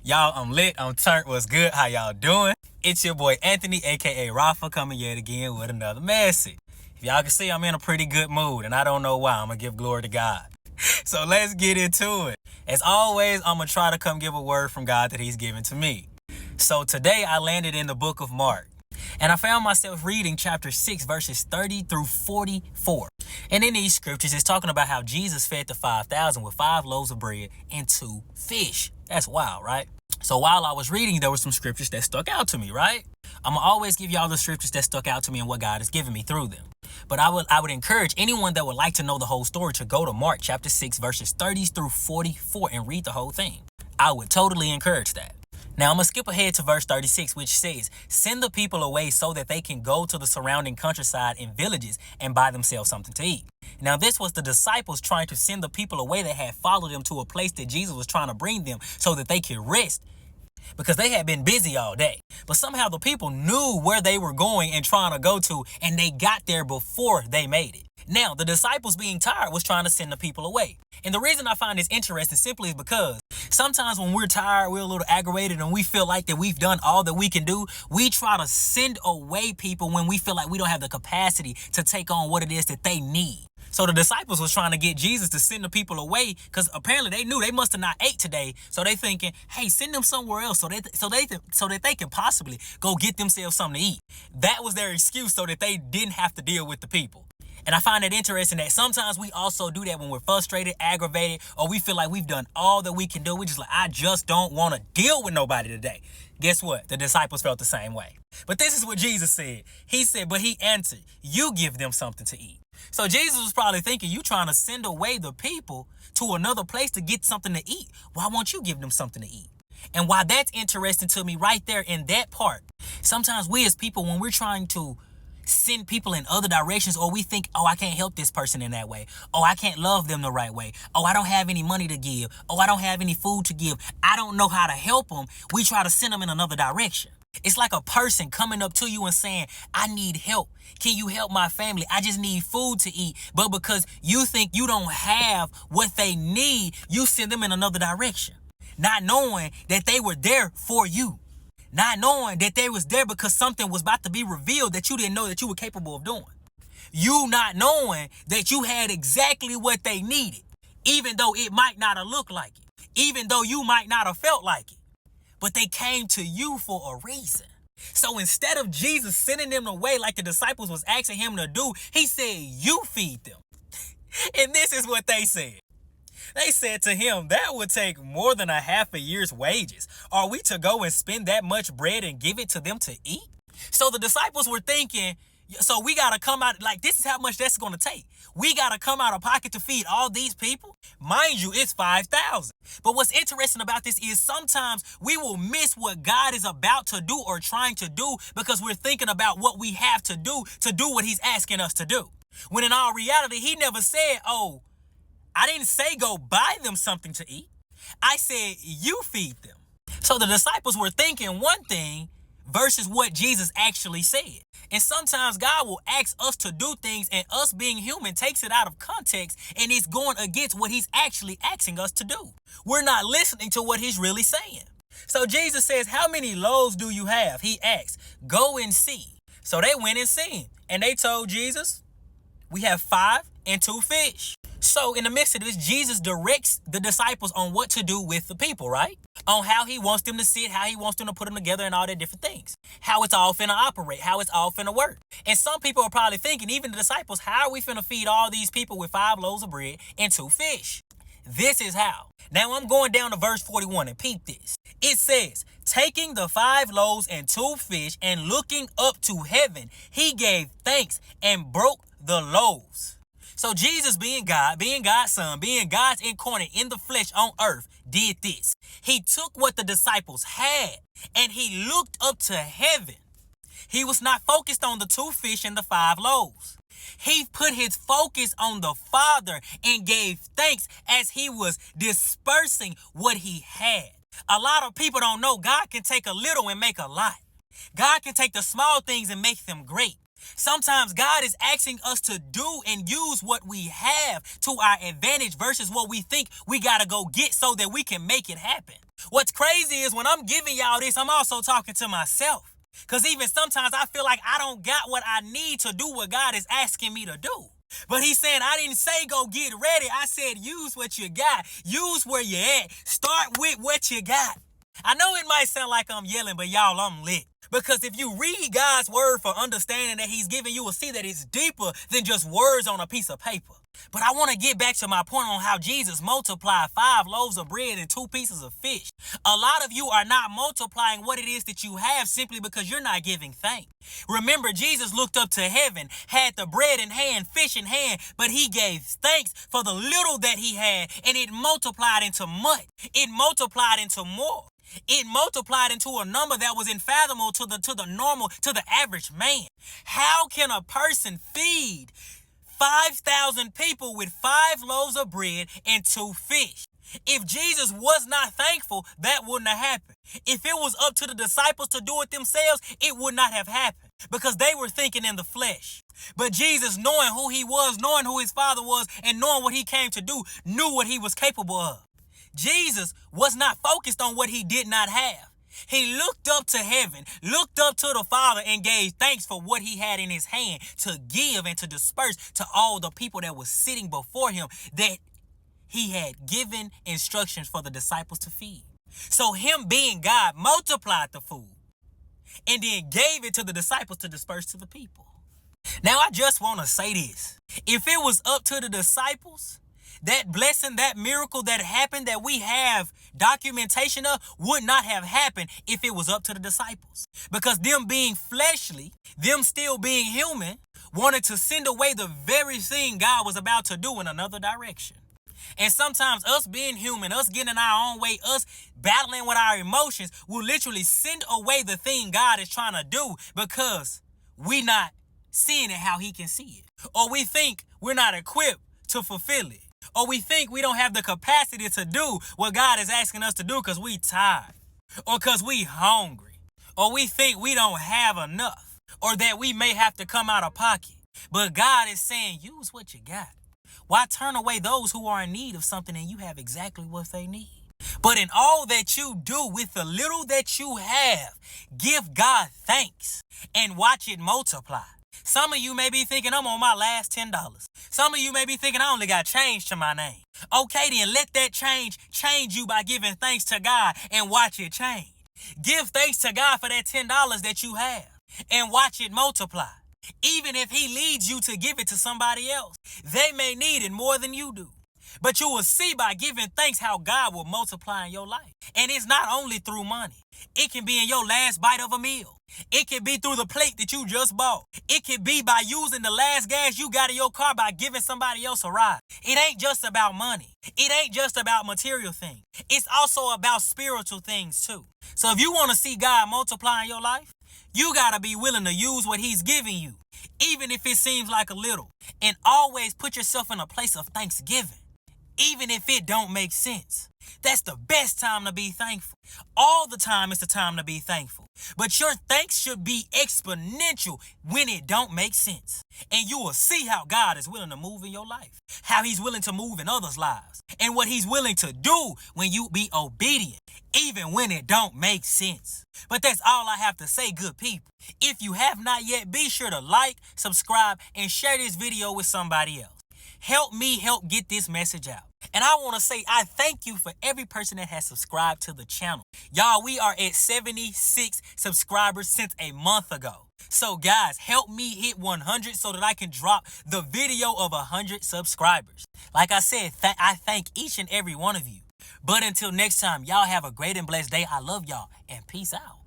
Y'all, I'm lit. I'm turned. What's good? How y'all doing? It's your boy Anthony, aka Rafa, coming yet again with another message. If y'all can see, I'm in a pretty good mood, and I don't know why. I'm gonna give glory to God. So let's get into it. As always, I'm gonna try to come give a word from God that He's given to me. So today I landed in the book of Mark, and I found myself reading chapter 6, verses 30 through 44. And in these scriptures, it's talking about how Jesus fed the 5,000 with 5 loaves of bread and 2 fish. That's wild, right? So while I was reading, there were some scriptures that stuck out to me, right? I'm going to always give y'all the scriptures that stuck out to me and what God has given me through them. But I would encourage anyone that would like to know the whole story to go to Mark chapter 6, verses 30 through 44 and read the whole thing. I would totally encourage that. Now, I'm going to skip ahead to verse 36, which says, "Send the people away so that they can go to the surrounding countryside and villages and buy themselves something to eat." Now, this was the disciples trying to send the people away that had followed them to a place that Jesus was trying to bring them so that they could rest, because they had been busy all day. But somehow the people knew where they were going and trying to go to, and they got there before they made it. Now, the disciples being tired was trying to send the people away. And the reason I find this interesting simply is because sometimes when we're tired, we're a little aggravated, and we feel like that we've done all that we can do, we try to send away people when we feel like we don't have the capacity to take on what it is that they need. So the disciples was trying to get Jesus to send the people away because apparently they knew they must have not ate today. So they thinking, hey, send them somewhere else so that they can possibly go get themselves something to eat. That was their excuse so that they didn't have to deal with the people. And I find it interesting that sometimes we also do that when we're frustrated, aggravated, or we feel like we've done all that we can do. We just like, I just don't want to deal with nobody today. Guess what? The disciples felt the same way. But this is what Jesus said. He said, but he answered, you give them something to eat. So Jesus was probably thinking, you trying to send away the people to another place to get something to eat. Why won't you give them something to eat? And why that's interesting to me right there in that part. Sometimes we as people, when we're trying to send people in other directions, or we think, oh, I can't help this person in that way. Oh, I can't love them the right way. Oh, I don't have any money to give. Oh, I don't have any food to give. I don't know how to help them. We try to send them in another direction. It's like a person coming up to you and saying, I need help. Can you help my family? I just need food to eat. But because you think you don't have what they need, you send them in another direction, not knowing that they were there for you. Not knowing that they was there because something was about to be revealed that you didn't know that you were capable of doing. You not knowing that you had exactly what they needed, even though it might not have looked like it, even though you might not have felt like it, but they came to you for a reason. So instead of Jesus sending them away like the disciples was asking him to do, he said, you feed them. And this is what they said. They said to him, that would take more than a half a year's wages. Are we to go and spend that much bread and give it to them to eat? So the disciples were thinking, so we got to come out, like this is how much that's going to take. We got to come out of pocket to feed all these people. Mind you, it's 5,000. But what's interesting about this is sometimes we will miss what God is about to do or trying to do because we're thinking about what we have to do what he's asking us to do. When in all reality, he never said, oh, I didn't say go buy them something to eat. I said you feed them. So the disciples were thinking one thing versus what Jesus actually said. And sometimes God will ask us to do things, and us being human takes it out of context, and it's going against what he's actually asking us to do. We're not listening to what he's really saying. So Jesus says, how many loaves do you have? He asked, go and see. So they went and seen, and they told Jesus, we have 5 and 2 fish. So in the midst of this, Jesus directs the disciples on what to do with the people, right? On how he wants them to sit, how he wants them to put them together and all that different things. How it's all finna operate, how it's all finna work. And some people are probably thinking, even the disciples, how are we finna feed all these people with 5 loaves of bread and 2 fish? This is how. Now I'm going down to verse 41 and peep this. It says, taking the 5 loaves and 2 fish and looking up to heaven, he gave thanks and broke the loaves. So Jesus, being God, being God's son, being God's incarnate in the flesh on earth, did this. He took what the disciples had and he looked up to heaven. He was not focused on the 2 fish and the 5 loaves. He put his focus on the Father and gave thanks as he was dispersing what he had. A lot of people don't know God can take a little and make a lot. God can take the small things and make them great. Sometimes God is asking us to do and use what we have to our advantage versus what we think we got to go get so that we can make it happen. What's crazy is when I'm giving y'all this, I'm also talking to myself. Because even sometimes I feel like I don't got what I need to do what God is asking me to do. But he's saying, I didn't say go get ready. I said use what you got. Use where you at. Start with what you got. I know it might sound like I'm yelling, but y'all, I'm lit. Because if you read God's word for understanding that he's giving, you will see that it's deeper than just words on a piece of paper. But I want to get back to my point on how Jesus multiplied 5 loaves of bread and 2 pieces of fish. A lot of you are not multiplying what it is that you have simply because you're not giving thanks. Remember, Jesus looked up to heaven, had the bread in hand, fish in hand, but he gave thanks for the little that he had, and it multiplied into much. It multiplied into more. It multiplied into a number that was unfathomable to the average man. How can a person feed 5,000 people with 5 loaves of bread and 2 fish? If Jesus was not thankful, that wouldn't have happened. If it was up to the disciples to do it themselves, it would not have happened because they were thinking in the flesh. But Jesus, knowing who he was, knowing who his Father was, and knowing what he came to do, knew what he was capable of. Jesus was not focused on what he did not have. He looked up to heaven, looked up to the Father, and gave thanks for what he had in his hand to give and to disperse to all the people that was sitting before him that he had given instructions for the disciples to feed. So him being God multiplied the food and then gave it to the disciples to disperse to the people. Now I just want to say this. If it was up to the disciples, that blessing, that miracle that happened that we have documentation of would not have happened if it was up to the disciples. Because them being fleshly, them still being human, wanted to send away the very thing God was about to do in another direction. And sometimes us being human, us getting in our own way, us battling with our emotions will literally send away the thing God is trying to do because we not seeing it how he can see it. Or we think we're not equipped to fulfill it. Or we think we don't have the capacity to do what God is asking us to do because we tired. Or because we hungry. Or we think we don't have enough. Or that we may have to come out of pocket. But God is saying, use what you got. Why turn away those who are in need of something and you have exactly what they need? But in all that you do with the little that you have, give God thanks and watch it multiply. Some of you may be thinking I'm on my last $10. Some of you may be thinking I only got change to my name. Okay, then let that change you by giving thanks to God and watch it change. Give thanks to God for that $10 that you have and watch it multiply. Even if he leads you to give it to somebody else, they may need it more than you do. But you will see by giving thanks how God will multiply in your life. And it's not only through money. It can be in your last bite of a meal. It can be through the plate that you just bought. It can be by using the last gas you got in your car by giving somebody else a ride. It ain't just about money. It ain't just about material things. It's also about spiritual things too. So if you want to see God multiply in your life, you got to be willing to use what he's giving you, even if it seems like a little. And always put yourself in a place of thanksgiving, even if it don't make sense. That's the best time to be thankful. All the time is the time to be thankful. But your thanks should be exponential when it don't make sense. And you will see how God is willing to move in your life, how he's willing to move in others' lives, and what he's willing to do when you be obedient, even when it don't make sense. But that's all I have to say, good people. If you have not yet, be sure to like, subscribe, and share this video with somebody else. Help me help get this message out. And I want to say I thank you for every person that has subscribed to the channel. Y'all, we are at 76 subscribers since a month ago. So guys, help me hit 100 so that I can drop the video of 100 subscribers. Like I said, I thank each and every one of you. But until next time, y'all have a great and blessed day. I love y'all and peace out.